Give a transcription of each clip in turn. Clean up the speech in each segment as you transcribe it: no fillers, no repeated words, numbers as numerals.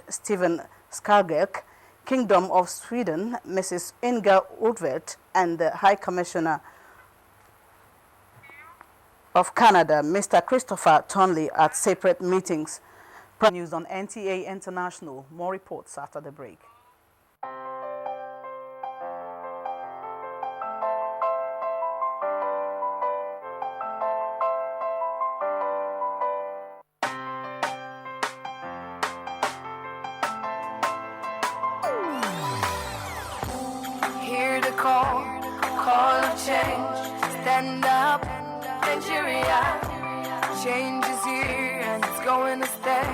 Stephen Skargek, Kingdom of Sweden, Mrs. Inga Udvert, and the High Commissioner of Canada, Mr. Christopher Tonley, at separate meetings. News on NTA International. More reports after the break. Hear the call of change. Stand up, Nigeria. Change is here and it's going to stay.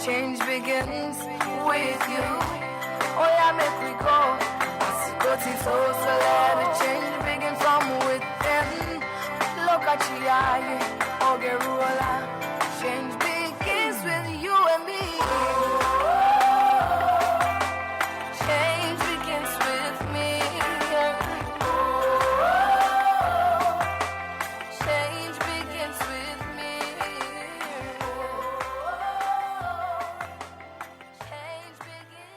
Change begins with you. Oh yeah, make we go. Go to so let the change begin from within. Look at you, Ogerula. Change begins with you and me. Change begins with me. Change begins with me. Change begins with me.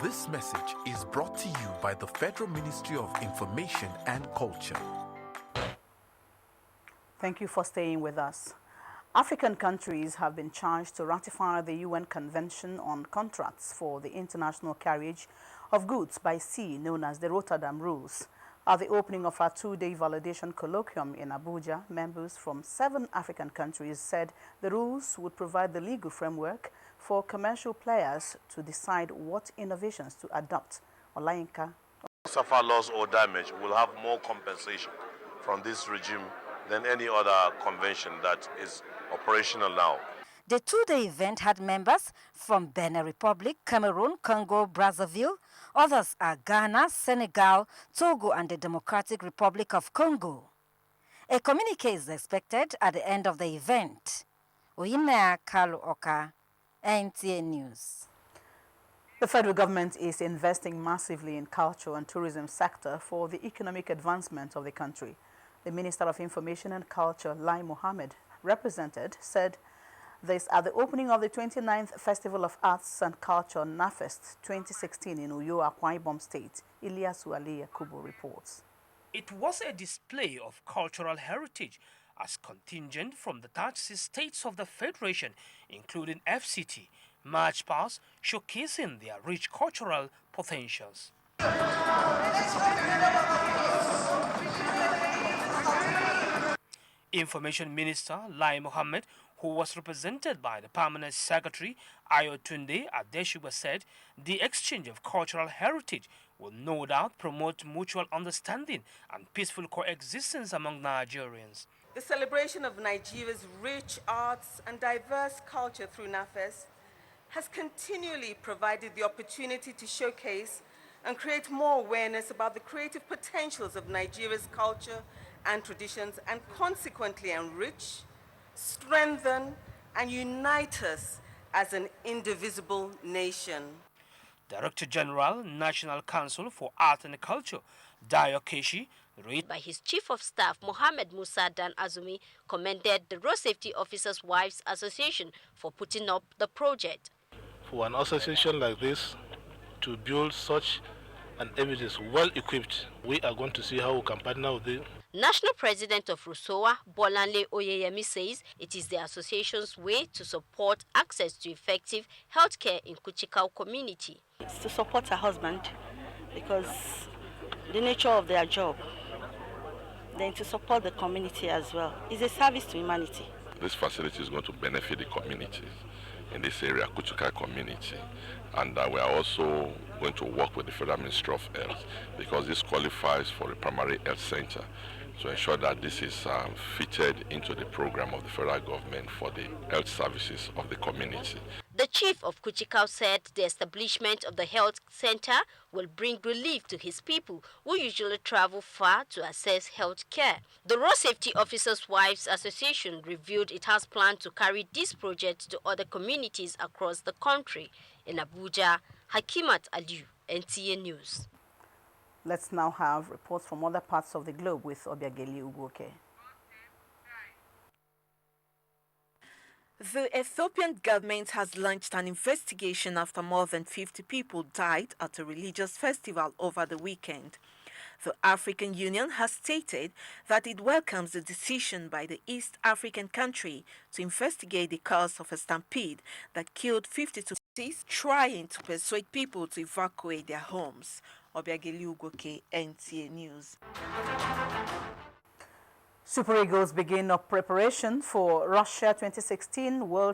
This message is brought to you by the Federal Ministry of Information and Culture. Thank you for staying with us. African countries have been charged to ratify the UN Convention on Contracts for the International Carriage of Goods by Sea, known as the Rotterdam Rules. At the opening of our two-day validation colloquium in Abuja, members from 7 African countries said the rules would provide the legal framework for commercial players to decide what innovations to adopt. Olayinka. Suffer loss or damage will have more compensation from this regime than any other convention that is operational now. The two-day event had members from Benin Republic, Cameroon, Congo, Brazzaville. Others are Ghana, Senegal, Togo, and the Democratic Republic of Congo. A communique is expected at the end of the event. Oyinaya Kalu Oka, NTA News. The federal government is investing massively in culture and tourism sector for the economic advancement of the country. The Minister of Information and Culture, Lai Mohammed, represented, said this at the opening of the 29th Festival of Arts and Culture, NAFEST 2016 in Uyo, Akwa Ibom State. Ilyasu Ali Yakubu reports. It was a display of cultural heritage as contingent from the 36 states of the Federation, including FCT, marched past showcasing their rich cultural potentials. Information Minister Lai Mohammed, who was represented by the Permanent Secretary Ayotunde Adeshuba, said the exchange of cultural heritage will no doubt promote mutual understanding and peaceful coexistence among Nigerians. The celebration of Nigeria's rich arts and diverse culture through NAFES has continually provided the opportunity to showcase and create more awareness about the creative potentials of Nigeria's culture and traditions, and consequently enrich, strengthen, and unite us as an indivisible nation. Director General, National Council for Art and Culture, Dayo Keshi, by his Chief of Staff, Mohammed Musa Dan Azumi, commended the Road Safety Officers' Wives Association for putting up the project. For an association like this to build such an evidence well-equipped, we are going to see how we can partner with it. National President of Rusowa, Bolanle Oyeyemi, says it is the association's way to support access to effective healthcare in Kuchikau community. It's to support her husband because the nature of their job, then to support the community as well. It's a service to humanity. This facility is going to benefit the communities in this area, Kuchikau community. And we are also going to work with the Federal Ministry of Health because this qualifies for a primary health center to ensure that this is fitted into the program of the federal government for the health services of the community. The chief of Kuchikau said the establishment of the health center will bring relief to his people who usually travel far to access health care. The Road Safety Officers' Wives Association revealed it has planned to carry this project to other communities across the country. In Abuja, Hakimat Aliu, NTA News. Let's now have reports from other parts of the globe with Obiageli Ugoke. The Ethiopian government has launched an investigation after more than 50 people died at a religious festival over the weekend. The African Union has stated that it welcomes the decision by the East African country to investigate the cause of a stampede that killed 52 cities, trying to persuade people to evacuate their homes. Obiageli Ugoke, NTA News. Super Eagles begin up preparation for Russia 2016 World